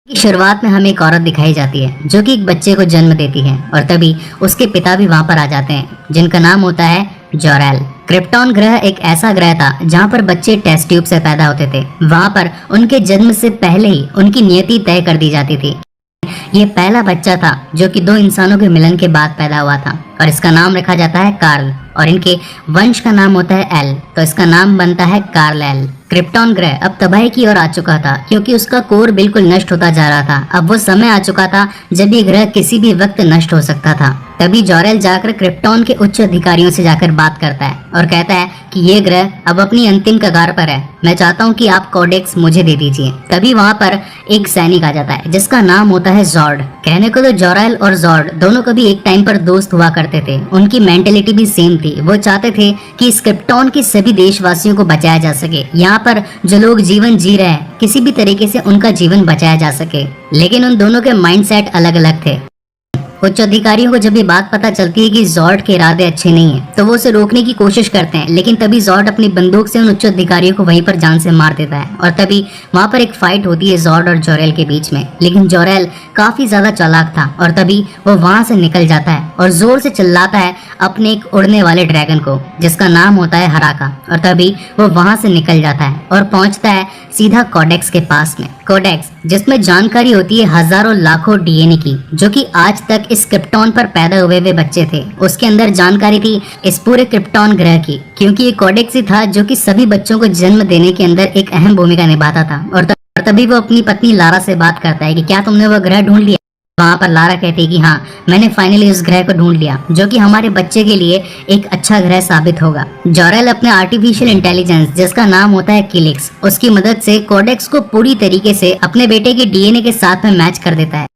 शुरुआत में हमें एक औरत दिखाई जाती है जो कि एक बच्चे को जन्म देती है और तभी उसके पिता भी वहां पर आ जाते हैं जिनका नाम होता है जोरेल। क्रिप्टॉन ग्रह एक ऐसा ग्रह था जहां पर बच्चे टेस्ट ट्यूब से पैदा होते थे। वहां पर उनके जन्म से पहले ही उनकी नियति तय कर दी जाती थी। ये पहला बच्चा था जो कि दो इंसानों के मिलन के बाद पैदा हुआ था और इसका नाम रखा जाता है कार्ल और इनके वंश का नाम होता है एल, तो इसका नाम बनता है कार्ल एल। क्रिप्टॉन ग्रह अब तबाही की ओर आ चुका था क्योंकि उसका कोर बिल्कुल नष्ट होता जा रहा था। अब वो समय आ चुका था जब ये ग्रह किसी भी वक्त नष्ट हो सकता था। तभी जोरेल जाकर क्रिप्टॉन के उच्च अधिकारियों से जाकर बात करता है और कहता है कि ये ग्रह अब अपनी अंतिम कगार पर है, मैं चाहता हूँ कि आप कोडेक्स मुझे दे दीजिए। तभी वहाँ पर एक सैनिक आ जाता है जिसका नाम होता है जॉर्ड। कहने को तो जोरेल और जॉर्ड दोनों कभी एक टाइम पर दोस्त हुआ करते थे, उनकी मेंटेलिटी भी सेम थी। वो चाहते थे कि इस क्रिप्टॉन के सभी देशवासियों को बचाया जा सके। यहाँ पर जो लोग जीवन जी रहे हैं किसी भी तरीके से उनका जीवन बचाया जा सके, लेकिन उन दोनों के माइंडसेट अलग अलग थे। उच्च अधिकारियों को जब ये बात पता चलती है कि जॉर्ड के इरादे अच्छे नहीं हैं, तो वो उसे रोकने की कोशिश करते हैं, लेकिन तभी जॉर्ड अपनी बंदूक से उन उच्च अधिकारियों को वहीं पर जान से मार देता है और तभी वहां पर एक फाइट होती है जॉर्ड और जोरेल के बीच में। लेकिन जोरेल काफी ज्यादा चालाक था और तभी वो वहां से निकल जाता है और जोर से चिल्लाता है अपने एक उड़ने वाले ड्रैगन को जिसका नाम होता है हराका, और तभी वो वहां से निकल जाता है और पहुंचता है सीधा कोडेक्स के पास में। कोडेक्स जिसमें जानकारी होती है हजारों लाखों डीएनए की जो कि आज तक इस क्रिप्टॉन पर पैदा हुए बच्चे थे, उसके अंदर जानकारी थी इस पूरे क्रिप्टॉन ग्रह की, क्योंकि ये कोडेक्स ही था जो कि सभी बच्चों को जन्म देने के अंदर एक अहम भूमिका निभाता था। और तभी वो अपनी पत्नी लारा से बात करता है कि क्या तुमने वो ग्रह ढूंढ लिया। वहाँ पर लारा कहती है कि हाँ, मैंने फाइनली उस ग्रह को ढूंढ लिया जो कि हमारे बच्चे के लिए एक अच्छा ग्रह साबित होगा। जोरेल अपने आर्टिफिशियल इंटेलिजेंस जिसका नाम होता है किलिक्स, उसकी मदद से कोडेक्स को पूरी तरीके से अपने बेटे के डीएनए के साथ में मैच कर देता है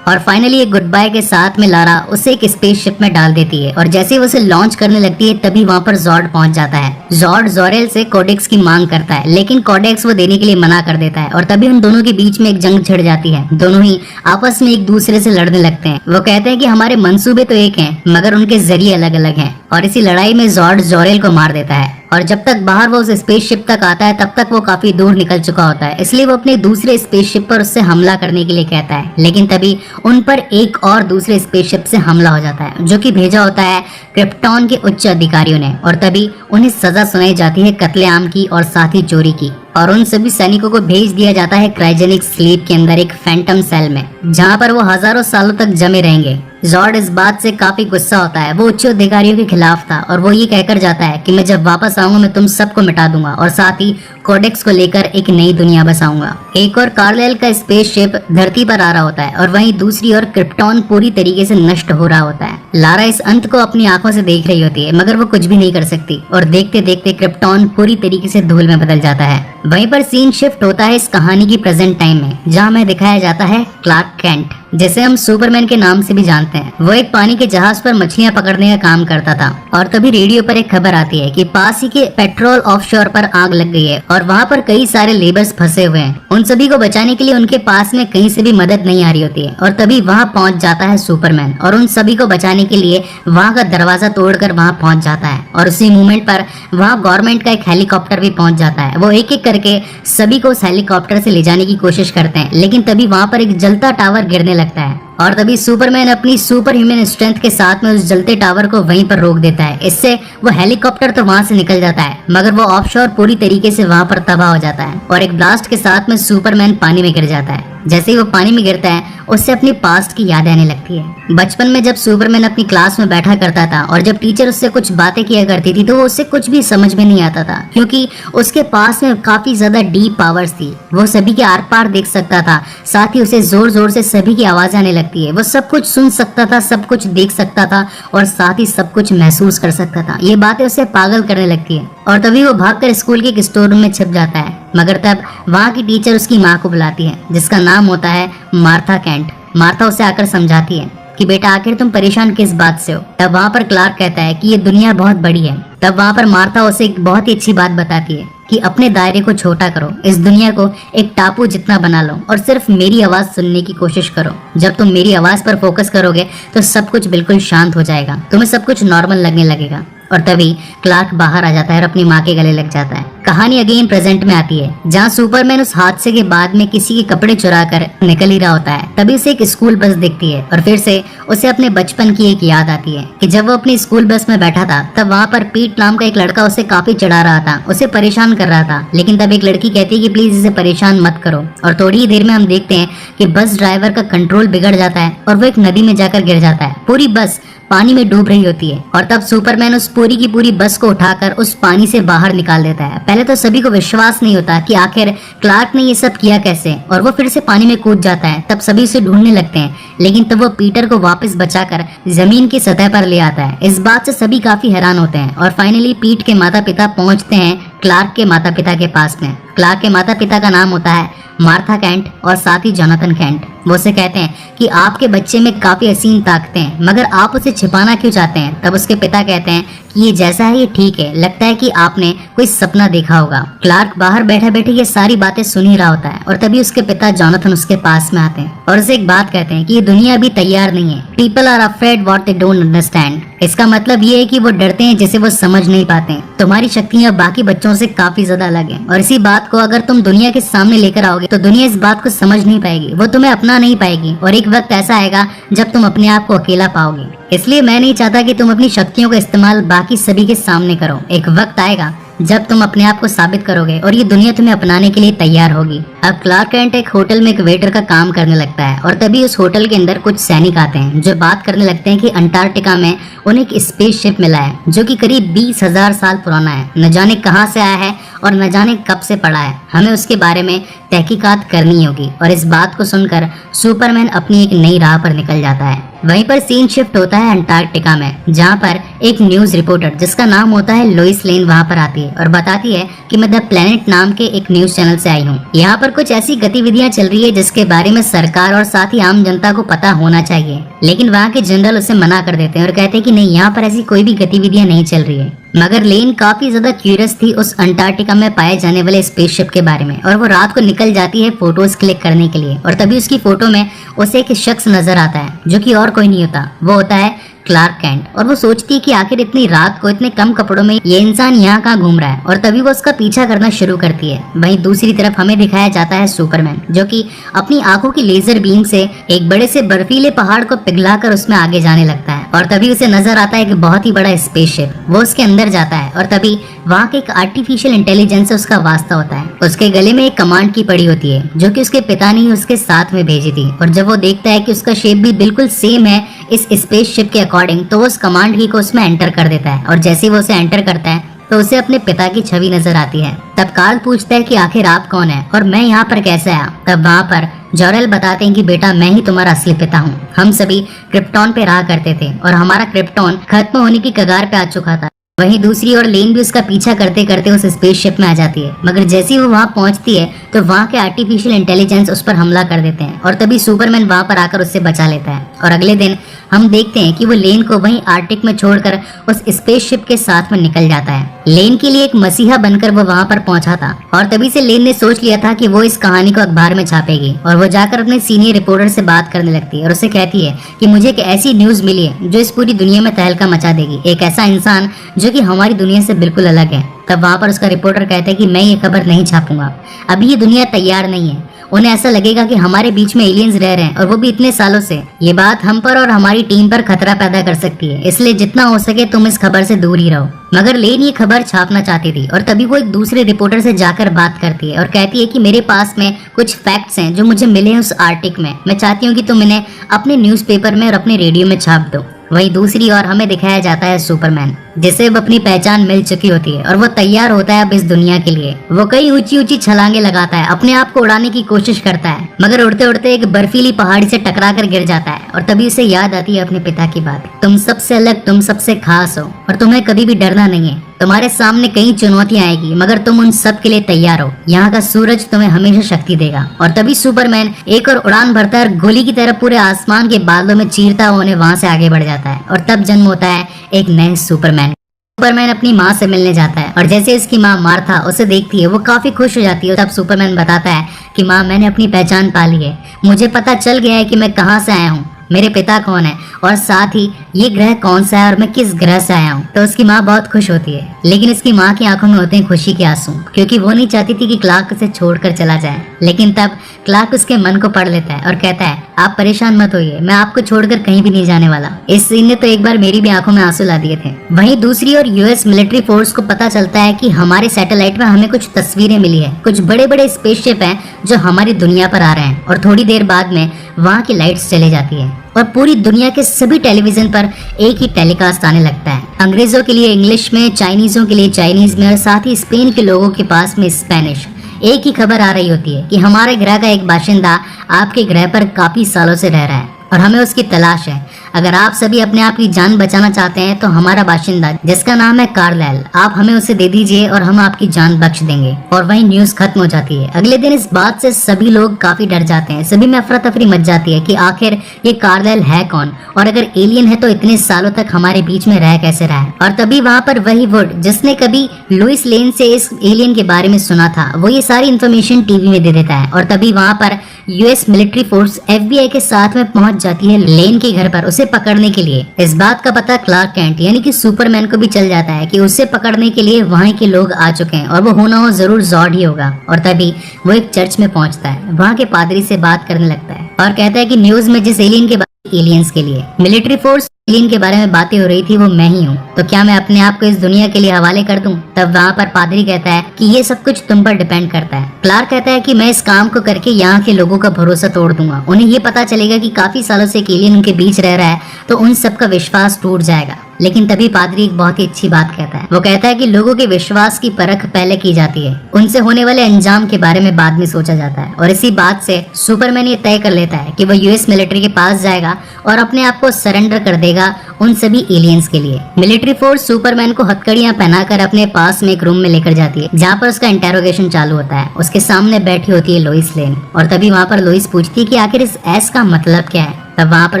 और फाइनली एक गुड बाय के साथ में लारा उसे एक स्पेसशिप में डाल देती है और जैसे ही वो उसे लॉन्च करने लगती है तभी वहाँ पर जॉर्ड पहुंच जाता है। जॉर्ड जोरेल से कोडेक्स की मांग करता है, लेकिन कोडेक्स वो देने के लिए मना कर देता है और तभी उन दोनों के बीच में एक जंग छिड़ जाती है। दोनों ही आपस में एक दूसरे से लड़ने लगते हैं। वो कहते हैं कि हमारे मंसूबे तो एक हैं मगर उनके जरिए अलग अलग हैं, और इसी लड़ाई में जॉर्ड जोरेल को मार देता है और जब तक बाहर वो उस स्पेसशिप तक आता है तब तक वो काफी दूर निकल चुका होता है, इसलिए वो अपने दूसरे स्पेसशिप पर उससे हमला करने के लिए कहता है। लेकिन तभी उन पर एक और दूसरे स्पेसशिप से हमला हो जाता है जो कि भेजा होता है क्रिप्टॉन के उच्च अधिकारियों ने, और तभी उन्हें सजा सुनाई जाती है कत्लेआम की और साथ ही चोरी की, और उन सभी सैनिकों को भेज दिया जाता है क्रायोजेनिक स्लीप के अंदर एक फैंटम सेल में जहां पर वो हजारों सालों तक जमे रहेंगे। जॉर्ड इस बात से काफी गुस्सा होता है, वो उच्च अधिकारियों के खिलाफ था और वो ये कहकर जाता है कि मैं जब वापस आऊंगा मैं तुम सबको मिटा दूंगा और साथ ही कोडेक्स को लेकर एक नई दुनिया बसाऊंगा। एक और कार्लेल का स्पेसशिप धरती पर आ रहा होता है और वहीं दूसरी ओर क्रिप्टॉन पूरी तरीके से नष्ट हो रहा होता है। लारा इस अंत को अपनी आंखों से देख रही होती है मगर वो कुछ भी नहीं कर सकती और देखते देखते क्रिप्टॉन पूरी तरीके से धूल में बदल जाता है। वहीं पर सीन शिफ्ट होता है इस कहानी की प्रेजेंट टाइम में जहां हमें दिखाया जाता है क्लार्क केंट, जिसे हम सुपरमैन के नाम से भी जानते हैं। वो एक पानी के जहाज पर मछलियां पकड़ने का काम करता था और तभी रेडियो पर एक खबर आती है कि पास ही के पेट्रोल ऑफशोर पर आग लग गई है और वहाँ पर कई सारे लेबर्स फंसे हुए हैं। उन सभी को बचाने के लिए उनके पास में कहीं से भी मदद नहीं आ रही होती है और तभी वहाँ पहुँच जाता है सुपरमैन और उन सभी को बचाने के लिए वहाँ का दरवाजा तोड़कर वहाँ पहुँच जाता है और उसी मोमेंट पर वहाँ गवर्नमेंट का एक हेलीकॉप्टर भी पहुँच जाता है। वो एक एक करके सभी को उस हेलीकॉप्टर से ले जाने की कोशिश करते हैं, लेकिन तभी वहाँ पर एक जलता टावर गिरने लगता है और तभी सुपरमैन अपनी सुपर ह्यूमन स्ट्रेंथ के साथ में उस जलते टावर को वहीं पर रोक देता है। इससे वो हेलीकॉप्टर तो वहां से निकल जाता है मगर वो ऑफशोर पूरी तरीके से वहां पर तबाह हो जाता है और एक ब्लास्ट के साथ में सुपरमैन पानी में गिर जाता है। जैसे ही वो पानी में गिरता है उससे अपनी पास्ट की याद आने लगती है। बचपन में जब सुपरमैन अपनी क्लास में बैठा करता था और जब टीचर उससे कुछ बातें किया करती थी तो वो उससे कुछ भी समझ में नहीं आता था क्योंकि उसके पास में काफी ज्यादा डीप पावर्स थी। वो सभी के आर पार देख सकता था, साथ ही उसे जोर जोर से सभी की आवाज आने लगती है। वो सब कुछ सुन सकता था, सब कुछ देख सकता था और साथ ही सब कुछ महसूस कर सकता था। ये बातें उसे पागल करने लगती है और तभी वो भागकर स्कूल के एक स्टोर रूम में छिप जाता है। मगर तब वहाँ की टीचर उसकी माँ को बुलाती है जिसका नाम होता है मार्था केंट। मार्था उसे आकर समझाती है कि बेटा आखिर तुम परेशान किस बात से हो। तब वहाँ पर क्लार्क कहता है कि ये दुनिया बहुत बड़ी है। तब वहाँ पर मार्था उसे एक बहुत ही अच्छी बात बताती है कि अपने दायरे को छोटा करो, इस दुनिया को एक टापू जितना बना लो और सिर्फ मेरी आवाज सुनने की कोशिश करो। जब तुम मेरी आवाज पर फोकस करोगे तो सब कुछ बिल्कुल शांत हो जाएगा, तुम्हें सब कुछ नॉर्मल लगने लगेगा। और तभी क्लार्क बाहर आ जाता है और अपनी माँ के गले लग जाता है। कहानी अगेन प्रेजेंट में आती है, जहाँ सुपरमैन उस हादसे के बाद में किसी के कपड़े चुरा कर निकल ही रहा होता है। तभी उसे एक स्कूल बस दिखती है और फिर से उसे अपने बचपन की एक याद आती है कि जब वो अपनी स्कूल बस में बैठा था तब वहाँ पर पीट नाम का एक लड़का उसे काफी चिढ़ा रहा था, उसे परेशान कर रहा था। लेकिन तब एक लड़की कहती है कि प्लीज इसे परेशान मत करो, और थोड़ी ही देर में हम देखते हैं कि बस ड्राइवर का कंट्रोल बिगड़ जाता है और वो एक नदी में जाकर गिर जाता है। पूरी बस पानी में डूब रही होती है और तब सुपरमैन उस पूरी की पूरी बस को उठाकर उस पानी से बाहर निकाल देता है। पहले तो सभी को विश्वास नहीं होता कि आखिर क्लार्क ने ये सब किया कैसे, और वो फिर से पानी में कूद जाता है। तब सभी उसे ढूंढने लगते हैं, लेकिन तब वो पीटर को वापस बचाकर जमीन की सतह पर ले आता है। इस बात से सभी काफी हैरान होते हैं और फाइनली पीट के माता पिता पहुंचते हैं क्लार्क के माता पिता के पास में। क्लार्क के माता पिता का नाम होता है मार्था कैंट और साथ ही जोनाथन कैंट। वो उसे कहते हैं कि आपके बच्चे में काफी हसीन ताकतें हैं, मगर आप उसे छिपाना क्यों चाहते हैं। तब उसके पिता कहते हैं कि ये जैसा है ये ठीक है, लगता है कि आपने कोई सपना देखा होगा। क्लार्क बाहर बैठे बैठे ये सारी बातें सुन ही रहा होता है और तभी उसके पिता जोनाथन उसके पास में आते हैं और उसे एक बात कहते हैं कि ये दुनिया अभी तैयार नहीं है। People are afraid what they don't understand. इसका मतलब ये है कि वो डरते हैं जिसे वो समझ नहीं पाते। तुम्हारी शक्तियाँ बाकी बच्चों से काफी ज्यादा अलग है, और इसी बात को अगर तुम दुनिया के सामने लेकर आओगे तो दुनिया इस बात को समझ नहीं पाएगी, वो तुम्हें अपना नहीं पाएगी, और एक वक्त ऐसा आएगा जब तुम अपने आप को अकेला पाओगे। इसलिए मैं नहीं चाहता कि तुम अपनी शक्तियों का इस्तेमाल बाकी सभी के सामने करो। एक वक्त आएगा जब तुम अपने आप को साबित करोगे और ये दुनिया तुम्हें अपनाने के लिए तैयार होगी। अब क्लार्क कैंट एक होटल में एक वेटर का काम करने लगता है और तभी उस होटल के अंदर कुछ सैनिक आते हैं जो बात करने लगते हैं कि अंटार्कटिका में उन्हें एक स्पेसशिप मिला है जो कि करीब 20,000 साल पुराना है। न जाने कहां से आया है और न जाने कब से पड़ा है, हमें उसके बारे में तहकीकात करनी होगी। और इस बात को सुनकर सुपरमैन अपनी एक नई राह पर निकल जाता है। वहीं पर सीन शिफ्ट होता है अंटार्कटिका में, जहां पर एक न्यूज रिपोर्टर जिसका नाम होता है लोइस लेन वहां पर आती है और बताती है कि मैं द प्लेनेट नाम के एक न्यूज चैनल से आई हूँ। यहाँ पर कुछ ऐसी गतिविधियां चल रही है जिसके बारे में सरकार और साथ ही आम जनता को पता होना चाहिए, लेकिन वहाँ के जनरल उसे मना कर देते हैं और कहते हैं कि नहीं, यहाँ पर ऐसी कोई भी गतिविधियां नहीं चल रही है। मगर लेन काफी ज्यादा क्यूरियस थी उस अंटार्कटिका में पाए जाने वाले स्पेसशिप के बारे में, और वो रात को निकल जाती है फोटोज क्लिक करने के लिए। और तभी उसकी फोटो में उसे एक शख्स नजर आता है जो कि और कोई नहीं होता, वो होता है क्लार्क कैंट। और वो सोचती है कि आखिर इतनी रात को इतने कम कपड़ों में ये इंसान यहाँ कहाँ घूम रहा है, और तभी वो उसका पीछा करना शुरू करती है। वहीं दूसरी तरफ हमें दिखाया जाता है सुपरमैन जो कि अपनी आंखों की लेजर बीम से एक बड़े से बर्फीले पहाड़ को पिघलाकर उसमें आगे जाने लगता है, और तभी उसे नजर आता है एक बहुत ही बड़ा स्पेसशिप। वो उसके अंदर जाता है और तभी वहाँ के एक आर्टिफिशियल इंटेलिजेंस से उसका वास्ता होता है। उसके गले में एक कमांड की पड़ी होती है जो कि उसके पिता ने ही उसके साथ में भेजी थी, और जब वो देखता है कि उसका शेप भी बिल्कुल सेम है इस स्पेसशिप के अकॉर्डिंग, तो वो उस कमांड की को उसमें एंटर कर देता है। और जैसे ही वो उसे एंटर करता है तो उसे अपने पिता की छवि नजर आती है। तब कार्ल पूछता है कि आखिर आप कौन है और मैं यहाँ पर कैसे आया। तब वहाँ पर जोरेल बताते हैं कि बेटा, मैं ही तुम्हारा असली पिता हूँ। हम सभी क्रिप्टॉन पे रहा करते थे और हमारा क्रिप्टॉन खत्म होने की कगार पे आ चुका था। वहीं दूसरी ओर लेन भी उसका पीछा करते करते उस स्पेसशिप में आ जाती है, मगर जैसे ही वो वहाँ पहुँचती है तो वहाँ के आर्टिफिशियल इंटेलिजेंस उस पर हमला कर देते हैं, और तभी सुपरमैन वहाँ पर आकर उससे बचा लेता है। और अगले दिन हम देखते हैं कि वो लेन को वहीं आर्टिक में छोड़कर उस स्पेसशिप के साथ में निकल जाता है। लेन के लिए एक मसीहा बनकर वो वहाँ पर पहुंचा था, और तभी से लेन ने सोच लिया था कि वो इस कहानी को अखबार में छापेगी। और वो जाकर अपने सीनियर रिपोर्टर से बात करने लगती है और उसे कहती है कि मुझे एक ऐसी न्यूज मिली है जो इस पूरी दुनिया में तहलका मचा देगी, एक ऐसा इंसान जो कि हमारी दुनिया से बिल्कुल अलग है। तब वहाँ पर उसका रिपोर्टर कहता है कि मैं ये खबर नहीं छापूंगा, अभी ये दुनिया तैयार नहीं है। उन्हें ऐसा लगेगा कि हमारे बीच में एलियंस रह रहे हैं और वो भी इतने सालों से। ये बात हम पर और हमारी टीम पर खतरा पैदा कर सकती है, इसलिए जितना हो सके तुम इस खबर से दूर ही रहो। मगर लेन ये खबर छापना चाहती थी, और तभी वो एक दूसरे रिपोर्टर से जाकर बात करती है और कहती है कि मेरे पास में कुछ फैक्ट्स हैं जो मुझे मिले हैं उस आर्टिक में, मैं चाहती हूँ कि तुम इन्हें अपने न्यूज़पेपर में और अपने रेडियो में छाप दो। वहीं दूसरी ओर हमें दिखाया जाता है सुपरमैन जिसे अब अपनी पहचान मिल चुकी होती है और वो तैयार होता है अब इस दुनिया के लिए। वो कई ऊंची ऊंची छलांगे लगाता है, अपने आप को उड़ाने की कोशिश करता है, मगर उड़ते उड़ते एक बर्फीली पहाड़ी से टकराकर गिर जाता है। और तभी उसे याद आती है अपने पिता की बात, तुम सबसे अलग, तुम सबसे खास हो और तुम्हें कभी भी डरना नहीं है। तुम्हारे सामने कई चुनौतियां आएगी मगर तुम उन सब के लिए तैयार हो। यहाँ का सूरज तुम्हें हमेशा शक्ति देगा। और तभी सुपरमैन एक और उड़ान भरता है और गोली की तरह पूरे आसमान के बादलों में चीरता हुआ उन्हें वहां से आगे बढ़ जाता है। और तब जन्म होता है एक नए सुपरमैन। सुपरमैन अपनी माँ से मिलने जाता है और जैसे इसकी माँ मार्था उसे देखती है वो काफी खुश हो जाती है। तब सुपरमैन बताता है कि माँ, मैंने अपनी पहचान पा ली है, मुझे पता चल गया है कि मैं कहाँ से आया हूँ, मेरे पिता कौन है और साथ ही ये ग्रह कौन सा है और मैं किस ग्रह से आया हूँ। तो उसकी माँ बहुत खुश होती है, लेकिन उसकी माँ की आंखों में होते हैं खुशी के आंसू, क्योंकि वो नहीं चाहती थी कि क्लार्क उसे छोड़कर चला जाए। लेकिन तब क्लार्क उसके मन को पढ़ लेता है और कहता है, आप परेशान मत होइए, मैं आपको छोड़कर कहीं भी नहीं जाने वाला। इस सीन ने तो एक बार मेरी भी आंखों में आंसू ला दिए थे। वहीं दूसरी ओर यूएस मिलिट्री फोर्स को पता चलता है कि हमारे सैटेलाइट में हमें कुछ तस्वीरें मिली है, कुछ बड़े बड़े स्पेसशिप हैं जो हमारी दुनिया पर आ रहे हैं। और थोड़ी देर बाद में वहाँ की लाइट्स चली जाती है और पूरी दुनिया के सभी टेलीविजन पर एक ही टेलीकास्ट आने लगता है। अंग्रेजों के लिए इंग्लिश में, चाइनीजों के लिए चाइनीज में और साथ ही स्पेन के लोगों के पास में स्पेनिश। एक ही खबर आ रही होती है कि हमारे ग्रह का एक बाशिंदा आपके ग्रह पर काफी सालों से रह रहा है और हमें उसकी तलाश है। अगर आप सभी अपने आप की जान बचाना चाहते हैं तो हमारा बाशिंदा, जिसका नाम है कार्लाइल, आप हमें उसे दे दीजिए और हम आपकी जान बख्श देंगे। और वहीं न्यूज खत्म हो जाती है। अगले दिन इस बात से सभी लोग काफी डर जाते हैं, सभी में अफरा तफरी मच जाती है कि आखिर ये कार्लाइल है कौन, और अगर एलियन है तो इतने सालों तक हमारे बीच में रह कैसे रहा है। और तभी वहाँ पर वही वुड, जिसने कभी लुइस लेन से इस एलियन के बारे में सुना था, वो ये सारी इन्फॉर्मेशन टीवी में दे देता है। और तभी वहाँ पर यूएस मिलिट्री फोर्स FBI के साथ में पहुंच जाती है लेन के घर पर उसे पकड़ने के लिए। इस बात का पता क्लार्क कैंट यानी कि सुपरमैन को भी चल जाता है कि उसे पकड़ने के लिए वहाँ के लोग आ चुके हैं और वो होना हो जरूर जॉड ही होगा। और तभी वो एक चर्च में पहुंचता है, वहाँ के पादरी से बात करने लगता है और कहता है कि न्यूज में जिस एलियन के एलियंस के लिए मिलिट्री फोर्स एलियन के बारे में बातें हो रही थी वो मैं ही हूँ, तो क्या मैं अपने आप को इस दुनिया के लिए हवाले कर दूं? तब वहाँ पर पादरी कहता है कि ये सब कुछ तुम पर डिपेंड करता है। क्लार्क कहता है कि मैं इस काम को करके यहाँ के लोगों का भरोसा तोड़ दूंगा। उन्हें ये पता चलेगा कि काफी सालों से एक एलियन उनके बीच रह रहा है, तो उन सबका विश्वास टूट जाएगा। लेकिन तभी पादरी एक बहुत ही अच्छी बात कहता है। वो कहता है कि लोगों के विश्वास की परख पहले की जाती है, उनसे होने वाले अंजाम के बारे में बाद में सोचा जाता है। और इसी बात से सुपरमैन ये तय कर लेता है कि वो यूएस मिलिट्री के पास जाएगा और अपने आप को सरेंडर कर देगा उन सभी एलियंस के लिए। मिलिट्री फोर्स सुपरमैन को हथकड़ियां पहनाकर अपने पास में एक रूम में लेकर जाती है, जहाँ पर उसका इंटेरोगेशन चालू होता है। उसके सामने बैठी होती है लोइस लेन, और तभी वहाँ पर लोइस पूछती है कि आखिर इस एस का मतलब क्या है। तब वहाँ पर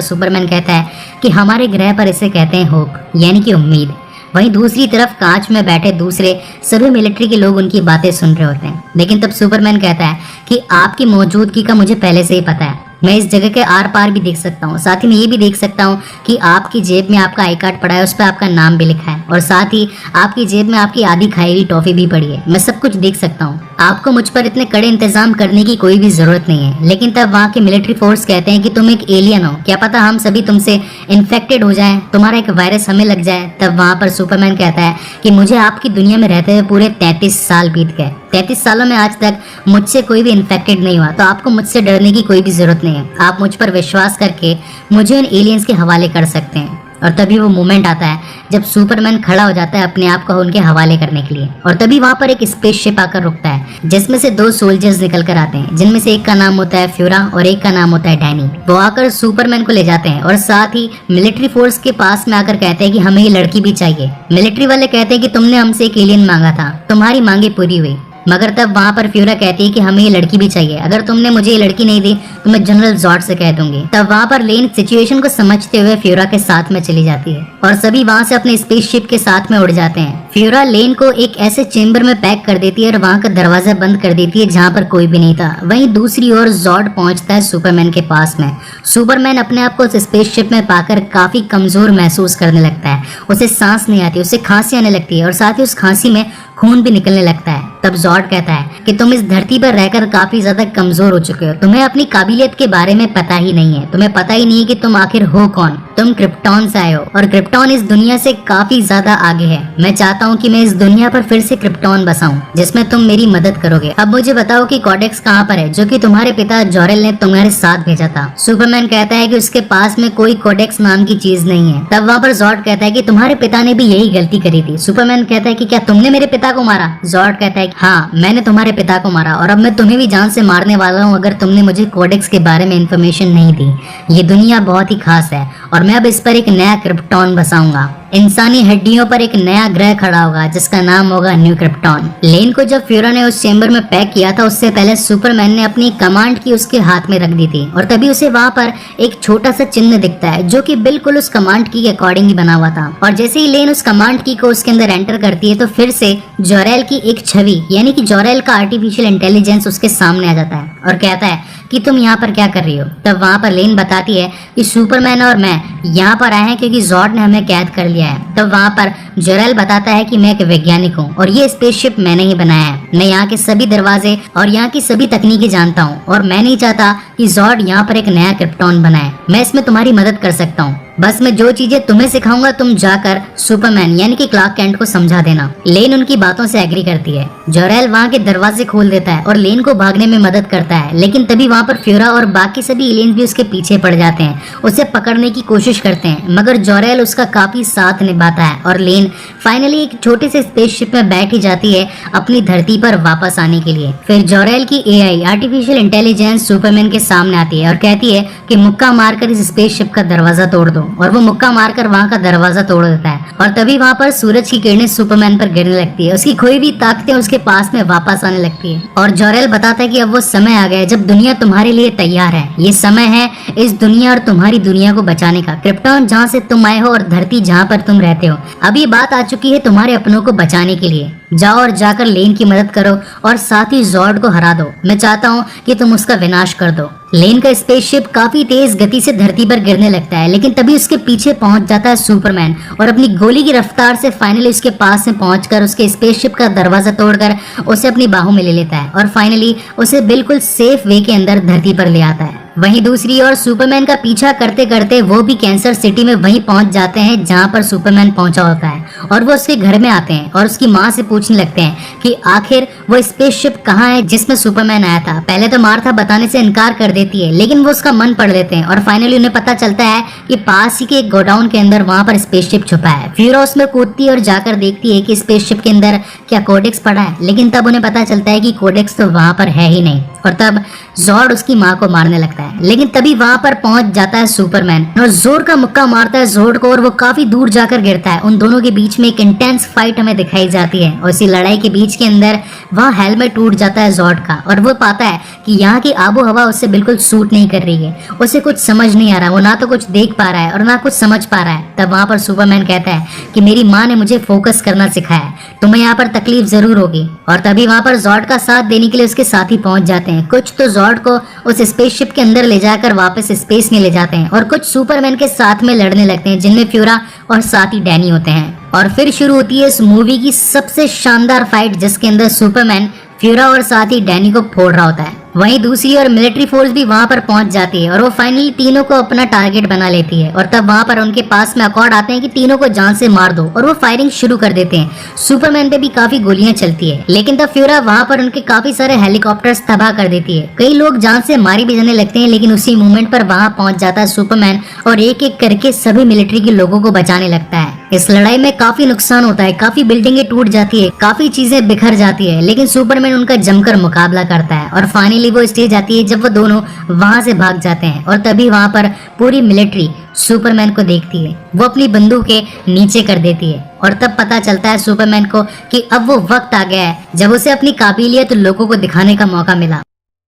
सुपरमैन कहता है कि हमारे ग्रह पर इसे कहते हैं होप, यानी कि उम्मीद। वहीं दूसरी तरफ कांच में बैठे दूसरे सभी मिलिट्री के लोग उनकी बातें सुन रहे होते हैं। लेकिन तब सुपरमैन कहता है कि आपकी मौजूदगी का मुझे पहले से ही पता है, मैं इस जगह के आर पार भी देख सकता हूँ। साथ ही मैं ये भी देख सकता हूँ कि आपकी जेब में आपका आई कार्ड पड़ा है, उस पर आपका नाम भी लिखा है, और साथ ही आपकी जेब में आपकी आधी खाई हुई टॉफी भी पड़ी है। मैं सब कुछ देख सकता हूँ, आपको मुझ पर इतने कड़े इंतजाम करने की कोई भी जरूरत नहीं है। लेकिन तब वहाँ के मिलिट्री फोर्स कहते हैं कि तुम एक एलियन हो, क्या पता हम सभी तुमसे इन्फेक्टेड हो जाएं, तुम्हारा एक वायरस हमें लग जाए। तब वहाँ पर सुपरमैन कहता है कि मुझे आपकी दुनिया में रहते हुए पूरे 33 साल बीत गए। 33 सालों में आज तक मुझसे कोई भी इन्फेक्टेड नहीं हुआ, तो आपको मुझसे डरने की कोई भी जरूरत नहीं है। आप मुझ पर विश्वास करके मुझे उन एलियंस के हवाले कर सकते हैं। और तभी वो मोमेंट आता है जब सुपरमैन खड़ा हो जाता है अपने आप को उनके हवाले करने के लिए। और तभी वहाँ पर एक स्पेसशिप आकर रुकता है, जिसमें से 2 सोल्जर्स निकल कर आते हैं, जिनमें से एक का नाम होता है फ्यूरा और एक का नाम होता है डैनी। वो आकर सुपरमैन को ले जाते हैं और साथ ही मिलिट्री फोर्स के पास में आकर कहते हैं कि हमें ये लड़की भी चाहिए। मिलिट्री वाले कहते हैं कि तुमने हमसे एक एलियन मांगा था, तुम्हारी मांगे पूरी हुई। मगर तब वहाँ पर फ्यूरा कहती है कि हमें ये लड़की भी चाहिए, अगर तुमने मुझे ये लड़की नहीं दी तो मैं जनरल जॉर्ड से कह दूंगी। तब वहाँ पर लेन सिचुएशन को समझते हुए फ्यूरा के साथ में चली जाती है और सभी वहाँ से अपने स्पेसशिप के साथ में उड़ जाते हैं। फ्यूरा लेन को एक ऐसे चेम्बर में पैक कर देती है और वहाँ का दरवाजा बंद कर देती है जहाँ पर कोई भी नहीं था। वहीं दूसरी ओर जॉर्ड पहुँचता है सुपरमैन के पास में। सुपरमैन अपने आप को उस स्पेसशिप में पाकर काफी कमजोर महसूस करने लगता है, उसे सांस नहीं आती, उसे खांसी आने लगती है और साथ ही उस खांसी में खून भी निकलने लगता है। तब जॉर्ड कहता है कि तुम इस धरती पर रहकर काफी ज्यादा कमजोर हो चुके हो, तुम्हें अपनी काबिलियत के बारे में पता ही नहीं है, तुम्हें पता ही नहीं है कि तुम आखिर हो कौन। तुम क्रिप्टॉन से आए हो और क्रिप्टॉन इस दुनिया से काफी ज्यादा आगे है। मैं चाहता हूँ कि मैं इस दुनिया पर फिर से क्रिप्टॉन बसाऊं, जिसमें तुम मेरी मदद करोगे। अब मुझे बताओ कि कॉडेक्स कहाँ पर है, जो कि तुम्हारे पिता जॉरेल ने तुम्हारे साथ भेजा था। सुपरमैन कहता है कि उसके पास में कोई कॉडेक्स नाम की चीज नहीं है। तब वहाँ पर जॉर्ड कहता है कि तुम्हारे पिता ने भी यही गलती करी थी। सुपरमैन कहता है कि क्या तुमने मेरे पिता को मारा? जॉर्ड कहता है हाँ, मैंने तुम्हारे पिता को मारा और अब मैं तुम्हें भी जान से मारने वाला हूँ अगर तुमने मुझे कॉडेक्स के बारे में इंफॉर्मेशन नहीं दी। ये दुनिया बहुत ही खास है और मैं अब इस पर एक नया क्रिप्टॉन बसाऊंगा। इंसानी हड्डियों पर एक नया ग्रह खड़ा होगा जिसका नाम होगा न्यू क्रिप्टॉन। लेन को जब फ्यूरा ने उस चेम्बर में पैक किया था, उससे पहले सुपरमैन ने अपनी कमांड की उसके हाथ में रख दी थी और तभी उसे वहाँ पर एक छोटा सा चिन्ह दिखता है जो कि बिल्कुल उस कमांड की के अकॉर्डिंग ही बना हुआ था। और जैसे ही लेन उस कमांड की को उसके अंदर एंटर करती है तो फिर से जोरेल की एक छवि यानी कि जोरेल का आर्टिफिशियल इंटेलिजेंस उसके सामने आ जाता है और कहता है कि तुम यहाँ पर क्या कर रही हो। तब वहाँ पर लेन बताती है कि सुपरमैन और मैं यहाँ पर आए हैं क्योंकि जॉर्ड ने हमें कैद कर लिया है। तब वहाँ पर जोरेल बताता है कि मैं एक वैज्ञानिक हूँ और ये स्पेसशिप मैंने ही बनाया है। मैं यहाँ के सभी दरवाजे और यहाँ की सभी तकनीकें जानता हूँ और मैं नहीं चाहता कि जॉर्ड यहाँ पर एक नया क्रिप्टॉन बनाए। मैं इसमें तुम्हारी मदद कर सकता हूँ। बस मैं जो चीजें तुम्हें सिखाऊंगा तुम जाकर सुपरमैन यानी कि क्लार्क कैंट को समझा देना। लेन उनकी बातों से एग्री करती है। जोरेल वहाँ के दरवाजे खोल देता है और लेन को भागने में मदद करता है, लेकिन तभी वहाँ पर फ्योरा और बाकी सभी एलियंस भी उसके पीछे पड़ जाते हैं, उसे पकड़ने की कोशिश करते हैं, मगर जोरेल उसका काफी साथ निभाता है और लेन फाइनली एक छोटे से स्पेसशिप में बैठ ही जाती है अपनी धरती पर वापस आने के लिए। फिर जोरेल की एआई आर्टिफिशियल इंटेलिजेंस सुपरमैन के सामने आती है और कहती है कि मुक्का मारकर इस स्पेसशिप का दरवाजा तोड़ दो, और वो मुक्का मारकर वहाँ का दरवाजा तोड़ देता है और तभी वहाँ पर सूरज की किरणें सुपरमैन पर गिरने लगती है। उसकी खोई हुई ताकतें उसके पास में वापस आने लगती है और जोरेल बताता है कि अब वो समय आ गया है जब दुनिया तुम्हारे लिए तैयार है। ये समय है इस दुनिया और तुम्हारी दुनिया को बचाने का। क्रिप्टॉन जहाँ से तुम आए हो और धरती जहाँ पर तुम रहते हो, अब ये बात आ चुकी है तुम्हारे अपनों को बचाने के लिए। जाओ और जाकर लेन की मदद करो और साथ ही जॉर्ड को हरा दो। मैं चाहता हूँ कि तुम उसका विनाश कर दो। लेन का स्पेसशिप काफी तेज गति से धरती पर गिरने लगता है, लेकिन तभी उसके पीछे पहुंच जाता है सुपरमैन और अपनी गोली की रफ्तार से फाइनली उसके पास में पहुंचकर उसके स्पेसशिप का दरवाजा तोड़कर उसे अपनी बाहों में ले लेता है और फाइनली उसे बिल्कुल सेफ वे के अंदर धरती पर ले आता है। वहीं दूसरी ओर सुपरमैन का पीछा करते करते वो भी कैंसर सिटी में वहीं पहुंच जाते हैं जहां पर सुपरमैन पहुंचा होता है और वो उसके घर में आते हैं और उसकी माँ से पूछने लगते हैं कि आखिर वो स्पेसशिप कहाँ है जिसमें सुपरमैन आया था। पहले तो मार्था बताने से इनकार कर देती है, लेकिन वो उसका मन पढ़ लेते हैं और फाइनली उन्हें पता चलता है कि पास ही के एक गोडाउन के अंदर वहां पर स्पेसशिप छुपा है। फ्यूरा उसमें कूदती है और जाकर देखती है कि स्पेसशिप के अंदर क्या कोडेक्स पड़ा है, लेकिन तब उन्हें पता चलता है कि कोडेक्स तो वहां पर है ही नहीं और तब जॉर्ड उसकी माँ को मारने लगता है। लेकिन तभी वहां पर पहुंच जाता है सुपरमैन और जोर का मुक्का मारता है जॉर्ड को और वो काफी दूर जाकर गिरता है। उन दोनों के बीच में एक इंटेंस फाइट हमें दिखाई जाती है और इसी लड़ाई के बीच के अंदर वहाँ हेलमेट टूट जाता है जॉर्ड का और वो पाता है कि यहाँ की आबो हवा उससे बिल्कुल सूट नहीं कर रही है। उसे कुछ समझ नहीं आ रहा, वो ना तो कुछ देख पा रहा है और ना कुछ समझ पा रहा है। तब वहाँ पर सुपरमैन कहता है कि मेरी माँ ने मुझे फोकस करना सिखाया है, तुम्हें यहाँ पर तकलीफ जरूर होगी। और तभी वहाँ पर जॉर्ड का साथ देने के लिए उसके साथी पहुंच जाते हैं। कुछ तो जॉर्ड को उस स्पेसशिप के अंदर ले जाकर वापस स्पेस में ले जाते हैं और कुछ सुपरमैन के साथ में लड़ने लगते हैं, जिनमें फ्यूरा और साथ ही डैनी होते हैं। और फिर शुरू होती है इस मूवी की सबसे शानदार फाइट, जिसके अंदर सुपरमैन फ्यूरा और साथ ही डैनी को फोड़ रहा होता है। वहीं दूसरी ओर मिलिट्री फोर्स भी वहां पर पहुंच जाती है और वो फाइनली तीनों को अपना टारगेट बना लेती है और तब वहां पर उनके पास में अकॉर्ड आते हैं कि तीनों को जान से मार दो और वो फायरिंग शुरू कर देते हैं। सुपरमैन पे भी काफी गोलियां चलती है, लेकिन तब फ्यूरा वहां पर उनके काफी सारे हेलीकॉप्टर्स तबाह कर देती है। कई लोग जान से मारे भी जाने लगते हैं, लेकिन उसी मोमेंट पर वहां पहुंच जाता है सुपरमैन और एक एक करके सभी मिलिट्री के लोगों को बचाने लगता है। इस लड़ाई में काफी नुकसान होता है, काफी बिल्डिंगें टूट जाती है, काफी चीजें बिखर जाती है, लेकिन सुपरमैन उनका जमकर मुकाबला करता है और फाइनली वो स्टेज आती है जब वो दोनों वहां से भाग जाते हैं और तभी वहां पर पूरी मिलिट्री सुपरमैन को देखती है। वो अपनी बंदूक के नीचे कर देती है और तब पता चलता है सुपरमैन को कि अब वो वक्त आ गया है जब उसे अपनी काबिलियत लोगों को दिखाने का मौका मिला।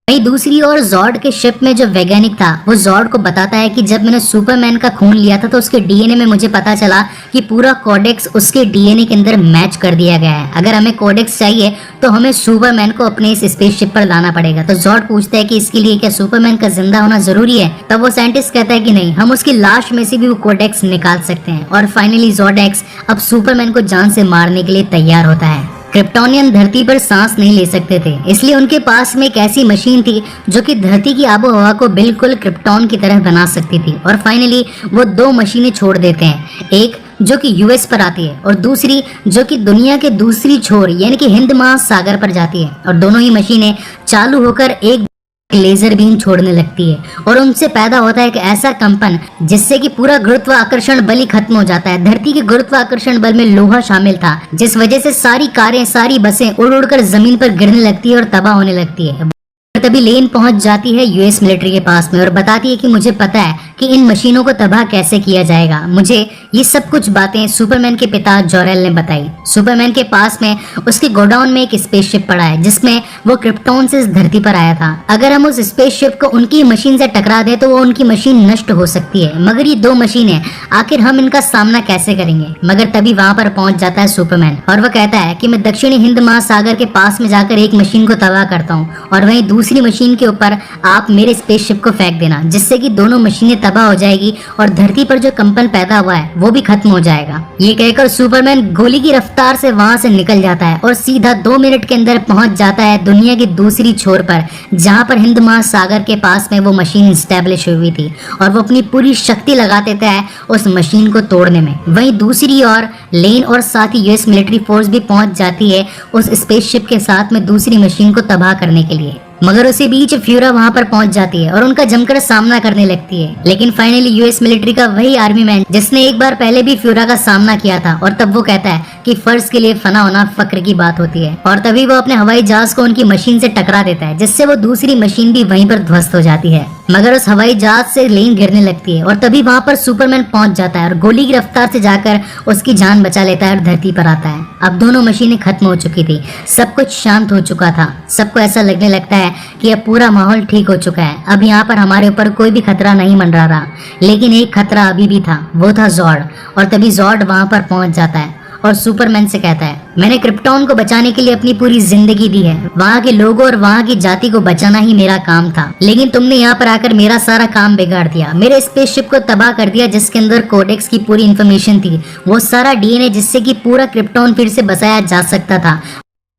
वहीं दूसरी ओर जॉर्ड के शिप में जो वैज्ञानिक था वो जॉर्ड को बताता है कि जब मैंने सुपरमैन का खून लिया था तो उसके डीएनए में मुझे पता चला कि पूरा कोडेक्स उसके डीएनए के अंदर मैच कर दिया गया है। अगर हमें कोडेक्स चाहिए तो हमें सुपरमैन को अपने इस स्पेसशिप पर लाना पड़ेगा। तो जॉर्ड पूछता है कि इसके लिए क्या सुपरमैन का जिंदा होना जरूरी है? तब वो साइंटिस्ट कहता है कि नहीं, हम उसकी लाश में से भी वो कोडेक्स निकाल सकते हैं। और फाइनली जोर्डेक्स अब सुपरमैन को जान से मारने के लिए तैयार होता है। क्रिप्टोनियन धरती पर सांस नहीं ले सकते थे, इसलिए उनके पास में एक ऐसी मशीन थी जो कि धरती की आबो हवा को बिल्कुल क्रिप्टॉन की तरह बना सकती थी। और फाइनली वो दो मशीनें छोड़ देते हैं, एक जो कि यूएस पर आती है और दूसरी जो कि दुनिया के दूसरी छोर यानी कि हिंद महासागर पर जाती है। और दोनों ही मशीनें चालू होकर एक लेजर बीम छोड़ने लगती है और उनसे पैदा होता है एक ऐसा कंपन जिससे कि पूरा गुरुत्वाकर्षण बल ही खत्म हो जाता है। धरती के गुरुत्वाकर्षण बल में लोहा शामिल था, जिस वजह से सारी कारें, सारी बसें उड़ उड़कर जमीन पर गिरने लगती है और तबाह होने लगती है। तभी लेन पहुंच जाती है यूएस मिलिट्री के पास में और बताती है कि मुझे पता है कि इन मशीनों को तबाह कैसे किया जाएगा। मुझे ये सब कुछ बातें सुपरमैन के पिता जोरेल ने बताई। सुपरमैन के पास में उसके गोडाउन में एक स्पेसशिप पड़ा है जिसमें वो क्रिप्टॉन से इस धरती पर आया था। अगर हम उस स्पेसशिप को उनकी मशीन से टकरा दें तो वो उनकी मशीन नष्ट हो सकती है, मगर ये 2 मशीनें, आखिर हम इनका सामना कैसे करेंगे। मगर तभी वहां पर पहुंच जाता है सुपरमैन और वो कहता है कि मैं दक्षिणी हिंद महासागर के पास में जाकर एक मशीन को तबाह करता हूँ और वहीं दूसरी मशीन के ऊपर आप मेरे स्पेसशिप को फेंक देना, जिससे कि दोनों मशीनें तबाह हो जाएगी और धरती पर जो कंपन पैदा हुआ है वो भी खत्म हो जाएगा। ये कहकर सुपरमैन गोली की रफ्तार से वहां से निकल जाता है और सीधा 2 मिनट के अंदर पहुंच जाता है दुनिया की दूसरी छोर पर, जहां पर हिंद महासागर के पास में वो मशीन स्टैब्लिश हुई थी और वो अपनी पूरी शक्ति लगा देता है उस मशीन को तोड़ने में। वहीं दूसरी ओर लेन और साथ ही यूएस मिलिट्री फोर्स भी पहुंच जाती है उस स्पेसशिप के साथ में दूसरी मशीन को तबाह करने के लिए। मगर उसी बीच फ्यूरा वहां पर पहुंच जाती है और उनका जमकर सामना करने लगती है। लेकिन फाइनली यूएस मिलिट्री का वही आर्मी मैन जिसने एक बार पहले भी फ्यूरा का सामना किया था, और तब वो कहता है कि फर्ज के लिए फना होना फक्र की बात होती है, और तभी वो अपने हवाई जहाज को उनकी मशीन से टकरा देता है, जिससे वो दूसरी मशीन भी वहीं पर ध्वस्त हो जाती है। मगर उस हवाई जहाज से लेन गिरने लगती है और तभी वहां पर सुपरमैन पहुंच जाता है और गोली की रफ्तार से जाकर उसकी जान बचा लेता है और धरती पर आता है। अब दोनों मशीनें खत्म हो चुकी थी, सब कुछ शांत हो चुका था। सबको ऐसा लगने लगता है कि अब पूरा माहौल ठीक हो चुका है, अब यहाँ पर हमारे ऊपर कोई भी खतरा नहीं मंडरा रहा। लेकिन एक खतरा अभी भी था, वो था जॉर्ड। और तभी जॉर्ड वहां पर पहुंच जाता है और सुपरमैन से कहता है, मैंने क्रिप्टॉन को बचाने के लिए अपनी पूरी जिंदगी दी है, वहाँ के लोगों और वहाँ की जाति को बचाना ही मेरा काम था, लेकिन तुमने यहाँ पर आकर मेरा सारा काम बिगाड़ दिया, मेरे स्पेसशिप को तबाह कर दिया जिसके अंदर कोडेक्स की पूरी इन्फॉर्मेशन थी, वो सारा डीएनए जिससे कि पूरा क्रिप्टॉन फिर से बसाया जा सकता था,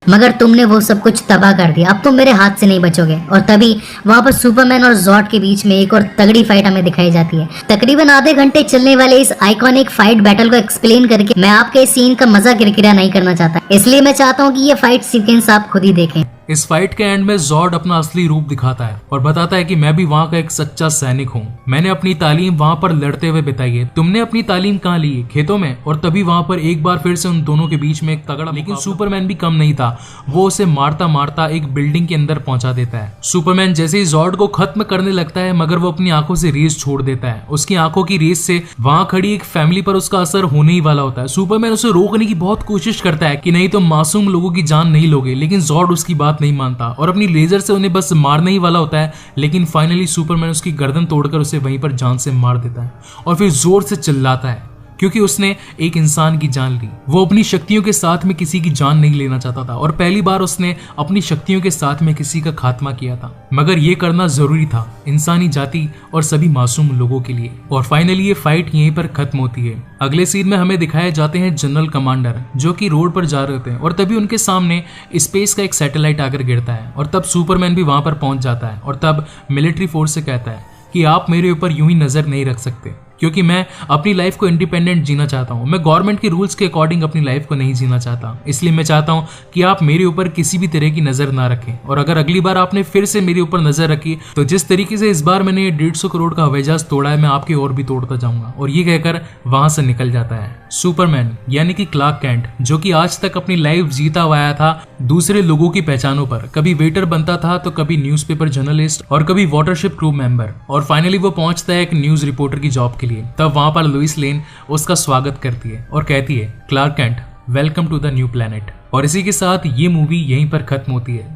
मगर तुमने वो सब कुछ तबाह कर दिया, अब तुम मेरे हाथ से नहीं बचोगे। और तभी वहां पर सुपरमैन और जॉर्ड के बीच में एक और तगड़ी फाइट हमें दिखाई जाती है। तकरीबन आधे घंटे चलने वाले इस आइकॉनिक फाइट बैटल को एक्सप्लेन करके मैं आपके इस सीन का मजा किरकिरा नहीं करना चाहता, इसलिए मैं चाहता हूँ कि ये फाइट सीक्वेंस आप खुद ही देखें। इस फाइट के एंड में जॉर्ड अपना असली रूप दिखाता है और बताता है कि मैं भी वहाँ का एक सच्चा सैनिक हूँ, मैंने अपनी तालीम वहाँ पर लड़ते हुए बिताई है, तुमने अपनी तालीम कहाँ ली है? खेतों में। और तभी वहाँ पर एक बार फिर से उन दोनों के बीच में एक तगड़ा, लेकिन सुपरमैन भी कम नहीं था, वो उसे मारता मारता एक बिल्डिंग के अंदर पहुंचा देता है। सुपरमैन जैसे ही जॉर्ड को खत्म करने लगता है, मगर वो अपनी आंखों से रेस छोड़ देता है। उसकी आंखों की रेस से वहाँ खड़ी एक फैमिली पर उसका असर होने ही वाला होता है। सुपरमैन उसे रोकने की बहुत कोशिश करता है कि नहीं तो मासूम लोगों की जान नहीं लोगे, लेकिन जॉर्ड उसकी बात नहीं मानता और अपनी लेजर से उन्हें बस मारने ही वाला होता है। लेकिन फाइनली सुपरमैन उसकी गर्दन तोड़कर उसे वहीं पर जान से मार देता है और फिर जोर से चिल्लाता है क्योंकि उसने एक इंसान की जान ली। वो अपनी शक्तियों के साथ में किसी की जान नहीं लेना चाहता था और पहली बार उसने अपनी शक्तियों के साथ में किसी का खात्मा किया था, मगर ये करना जरूरी था इंसानी जाति और सभी मासूम लोगों के लिए। और फाइनली ये फाइट यहीं पर खत्म होती है। अगले सीन में हमें दिखाए जाते हैं जनरल कमांडर जो कि रोड पर जा रहे होते हैं और तभी उनके सामने स्पेस का एक सैटेलाइट आकर गिरता है और तब सुपरमैन भी वहां पर पहुंच जाता है और तब मिलिट्री फोर्स से कहता है कि आप मेरे ऊपर यूं ही नजर नहीं रख सकते, क्योंकि मैं अपनी लाइफ को इंडिपेंडेंट जीना चाहता हूँ, मैं गवर्नमेंट के रूल्स के अकॉर्डिंग अपनी लाइफ को नहीं जीना चाहता, इसलिए मैं चाहता हूँ कि आप मेरे ऊपर किसी भी तरह की नजर ना रखें। और अगर अगली बार आपने फिर से मेरे ऊपर नजर रखी तो जिस तरीके से इस बार मैंने 150 करोड़ का हवाई जहाज तोड़ा है, मैं आपकी और भी तोड़ता जाऊंगा। और ये कहकर वहां से निकल जाता है सुपरमैन यानी कि क्लार्क कैंट, जो कि आज तक अपनी लाइफ जीता हुआ था दूसरे लोगों की पहचानों पर। कभी वेटर बनता था तो कभी न्यूज़पेपर जर्नलिस्ट और कभी वाटरशिप क्रू मेंबर, और फाइनली वो पहुंचता है एक न्यूज रिपोर्टर की जॉब के लिए। तब वहां पर लुइस लेन उसका स्वागत करती है और कहती है, Clark Kent welcome to the new planet. और इसी के साथ ये मूवी यहीं पर खत्म होती है।